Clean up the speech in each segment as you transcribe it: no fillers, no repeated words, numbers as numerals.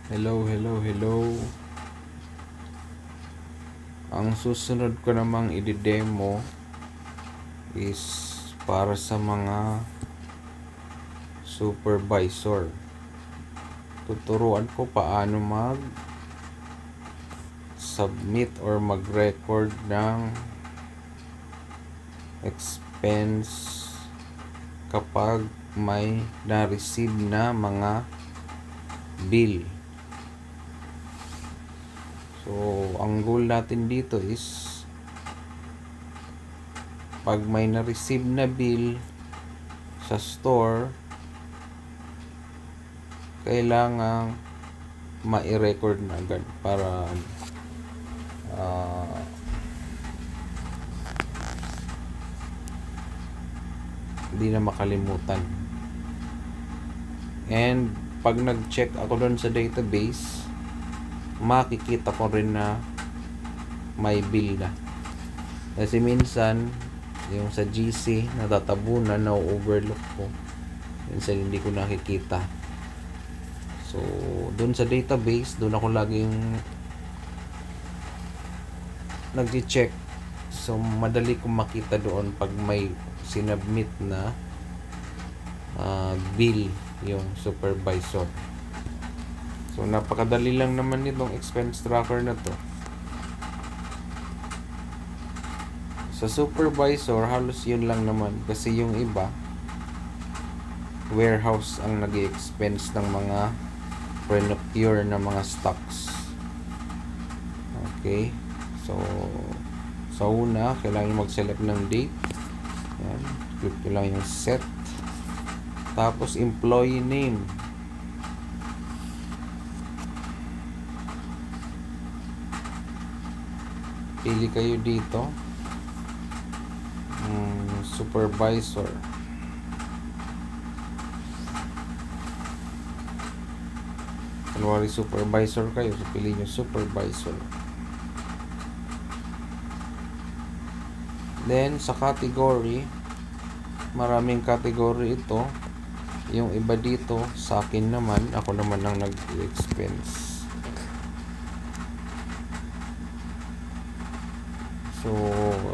Hello. Ang susunod ko namang i-demo is para sa mga supervisor. Tuturuan ko paano mag-submit or mag-record ng expense kapag may na-receive na mga bill. So, ang goal natin dito is pag may na-receive na bill sa store, kailangan ma-record na agad para hindi na makalimutan. And pag nag-check ako doon sa database, makikita ko rin na may bill na. Kasi minsan yung sa GC natatabunan, na-overlook ko. Minsan hindi ko nakikita. So, doon sa database, doon ako laging nag-check. So, madali kong makita doon pag may sinubmit na bill yung supervisor. So, napakadali lang naman nitong expense tracker na to. Sa supervisor, halos yun lang naman. Kasi yung iba, warehouse ang nag-expense ng mga procure na mga stocks. Okay. So, sa una, kailangan mag-select ng date. Yan. Click ko lang yung set. Tapos, employee name. Pili kayo dito. Supervisor. Kunwari supervisor kayo, so pili nyo supervisor. Then, sa category, maraming category ito. Yung iba dito, sa akin naman, ako naman ang nag-expense. So,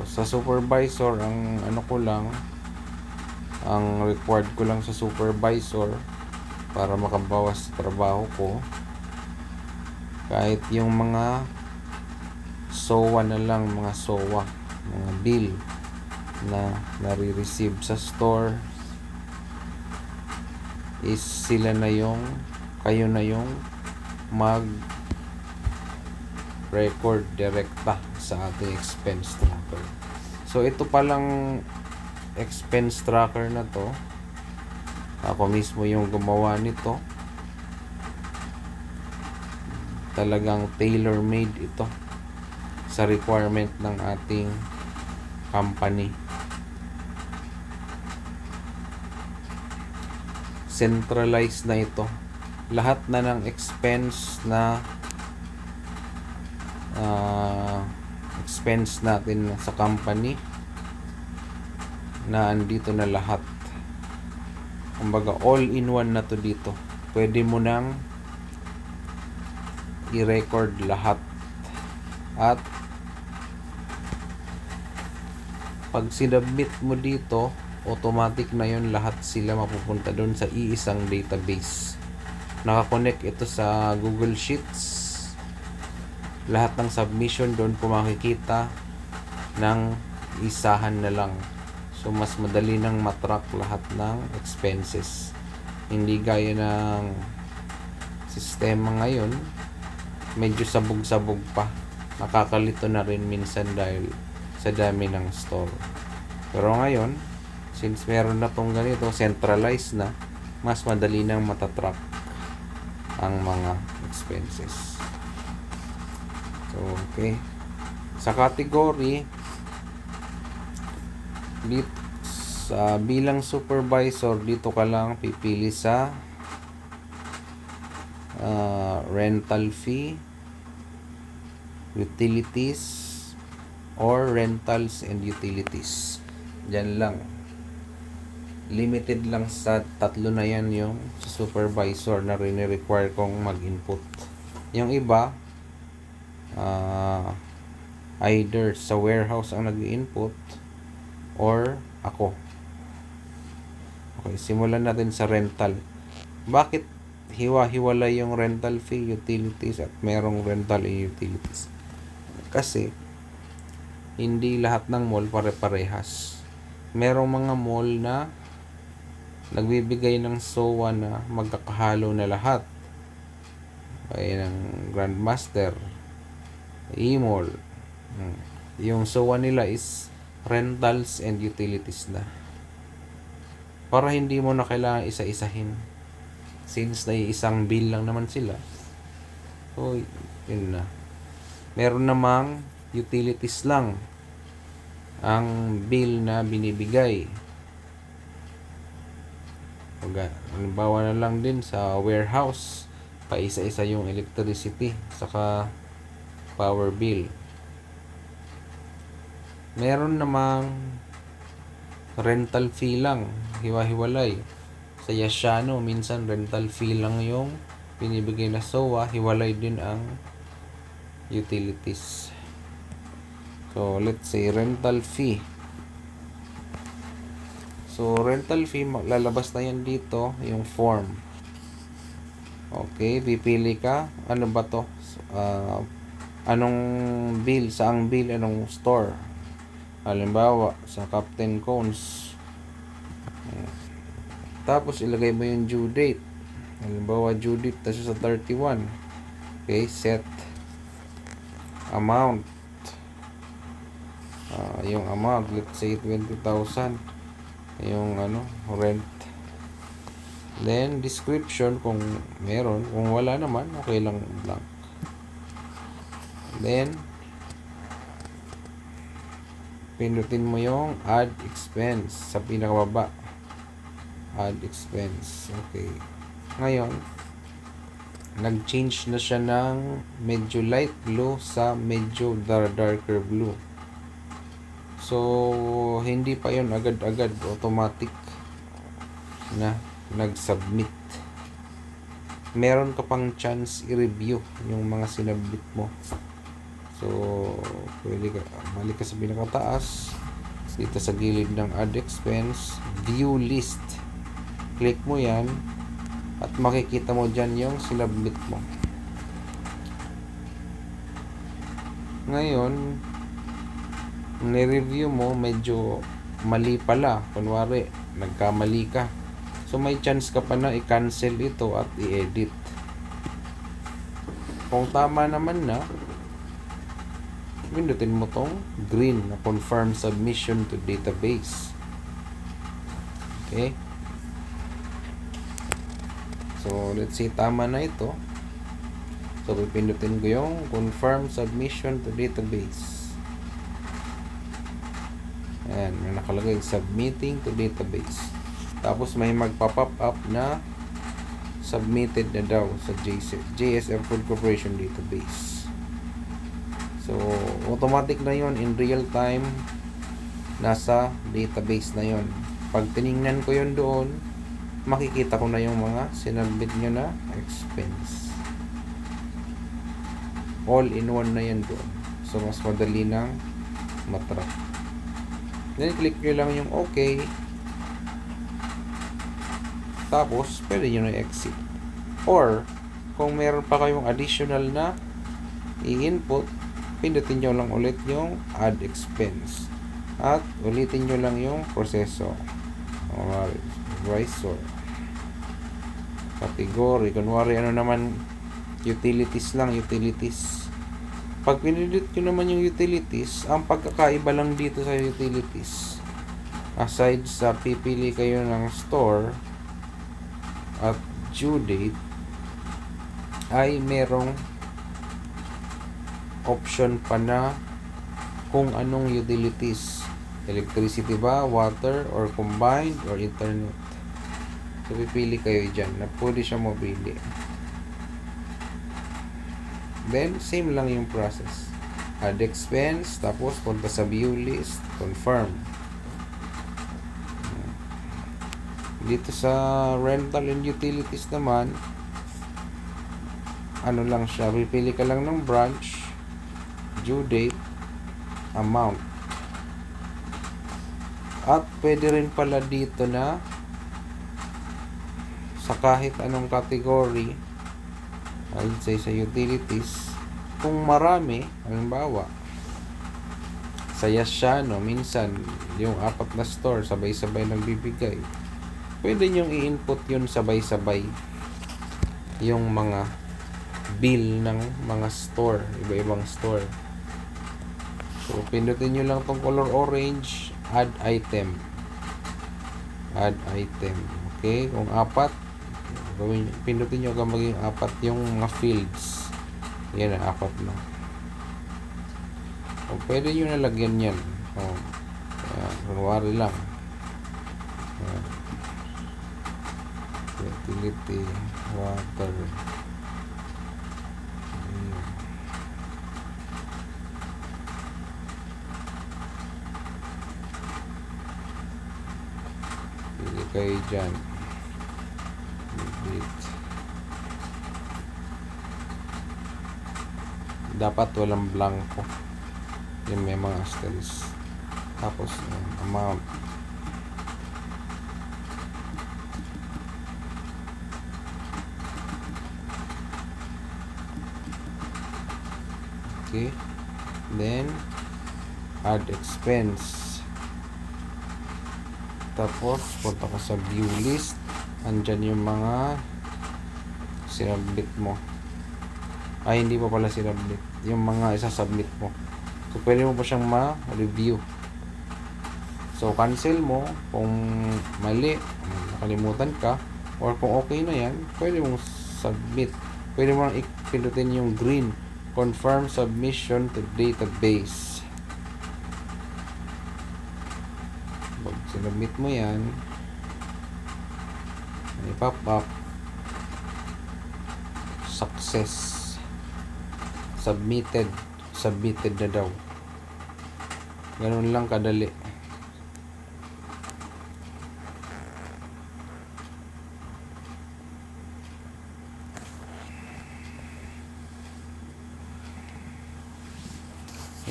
sa supervisor, ang required ko lang sa supervisor para makabawas sa trabaho ko, kahit yung mga SOA na lang, mga bill na nare-receive sa store, is kayo na yung mag-record direkta sa ating expense tracker. So, ito palang expense tracker na to, ako mismo yung gumawa nito. Talagang tailor-made ito sa requirement ng ating company. Centralized na ito. Lahat na ng expense natin sa company na andito na lahat. Kumbaga, all-in-one na to dito. Pwede mo nang i-record lahat. At pag sinubmit mo dito, automatic na yun, lahat sila mapupunta doon sa iisang database. Nakakonect ito sa Google Sheets. Lahat ng submission doon po makikita ng isahan na lang. So, mas madali nang matrack lahat ng expenses. Hindi gaya ng sistema ngayon, medyo sabog-sabog pa. Nakakalito na rin minsan dahil sa dami ng store. Pero ngayon, since meron na tong ganito, centralized na, mas madali nang matatrack ang mga expenses. So, okay. Sa category, dito sa bilang supervisor, dito ka lang pipili sa rental fee, utilities, or rentals and utilities. Diyan lang. limited lang sa tatlo na yan yung supervisor na rini-require kong mag-input. Yung iba, either sa warehouse ang nag-input or ako. Okay, simulan natin sa rental. Bakit hiwa-hiwalay yung rental fee, utilities at merong rental and utilities? Kasi hindi lahat ng mall pare-parehas. Merong mga mall na nagbibigay ng SOA na magkakahalo na lahat. Kaya ng Grandmaster, E-Mall. Yung SOA nila is rentals and utilities na. Para hindi mo na kailangan isa-isahin. Since na isang bill lang naman sila. So, yun na. Meron namang utilities lang ang bill na binibigay. Halimbawa na lang din sa warehouse, pa isa-isa yung electricity saka power bill. Meron namang rental fee lang, hiwa-hiwalay. Sa Yashano, minsan rental fee lang yung binibigay na SOA, hiwalay din ang utilities. So, let's say rental fee. So, rental fee, lalabas na yan dito, yung form. Okay, pipili ka. Ano ba to? Anong bill? Saang bill? Anong store? Halimbawa, sa Captain Cones. Tapos, ilagay mo yung due date. Halimbawa, due date kasi sa 31. Okay, set amount. Yung amount, let's say 20,000. Yung rent. Then, description kung meron. Kung wala naman, okay lang blank. Then, pindutin mo yung add expense sa pinakababa. Add expense. Okay. Ngayon, nag-change na siya ng medyo light blue sa medyo darker blue. So, hindi pa yun agad-agad automatic na nag-submit. Meron ka pang chance i-review yung mga sinabit mo. So, pwede ka, balik ka sa pinakataas, dito sa gilid ng add expense, view list. Click mo yan, at makikita mo dyan yung sinabit mo. Ngayon, ni-review mo, medyo mali pala. Kunwari, nagkamali ka. So, may chance ka pa na i-cancel ito at i-edit. Kung tama naman na, pindutin mo tong green na confirm submission to database. Okay? So, let's say tama na ito. So, pipindutin ko yung confirm submission to database. Ayan, may nakalagay submitting to database. Tapos may magpa-pop up na submitted na daw sa JSM Food Corporation database. So, automatic na yon in real time. Nasa database na yon. Pag tiningnan ko yon doon, makikita ko na yung mga sinabit nyo na expense. All in one na yan doon. So, mas madali nang matrack. Then, click nyo lang yung OK. Tapos, pwede nyo na exit. Or, kung meron pa kayong additional na i-input, pindutin nyo lang ulit yung add expense. At ulitin nyo lang yung proseso. Supervisor. Category. Kunwari, naman, utilities lang, utilities. Pag pinindot nyo naman yung utilities, ang pagkakaiba lang dito sa utilities, aside sa pipili kayo ng store at due date, ay merong option pa na kung anong utilities. Electricity ba, water, or combined, or internet. So, pipili kayo dyan na pwede siya mabili. Then, same lang yung process. Add expense, tapos punta sa view list, confirm. Dito sa rental and utilities naman, ano lang siya, pipili ka lang ng branch, due date, amount. At pwede rin pala dito na sa kahit anong category, I'd say sa utilities, kung marami, halimbawa, sa Yasiano, minsan, yung 4 na store, sabay-sabay nagbibigay. Pwede nyong i-input yun sabay-sabay. Yung mga bill ng mga store, iba-ibang store. So, pindutin nyo lang tong color orange, add item. Add item. Okay? Kung 4, pindutin nyo hanggang maging 4 yung mga fields. Yan na, 4 na. O, pwede nyo nalagyan yan. O, kunwari lang. Ayan. Utility, water. Ayan. Pili kayo dyan. Dapat walang blanco. Yung may mga asterisk. Tapos, amount. Okay. Then, add expense. Tapos, punta ka sa view list. Andyan yung mga sinubmit mo. Ay, hindi pa pala sinubmit. Yung mga isasubmit mo. So, pwede mo pa siyang ma-review. So, cancel mo kung mali, nakalimutan ka, or kung okay na yan, pwede mong submit. Pwede mo pindutin yung green, confirm submission to database. Pag sinubmit mo yan, may pop up, success, submitted na daw. Ganun lang kadali.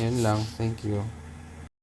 Yan lang. Thank you.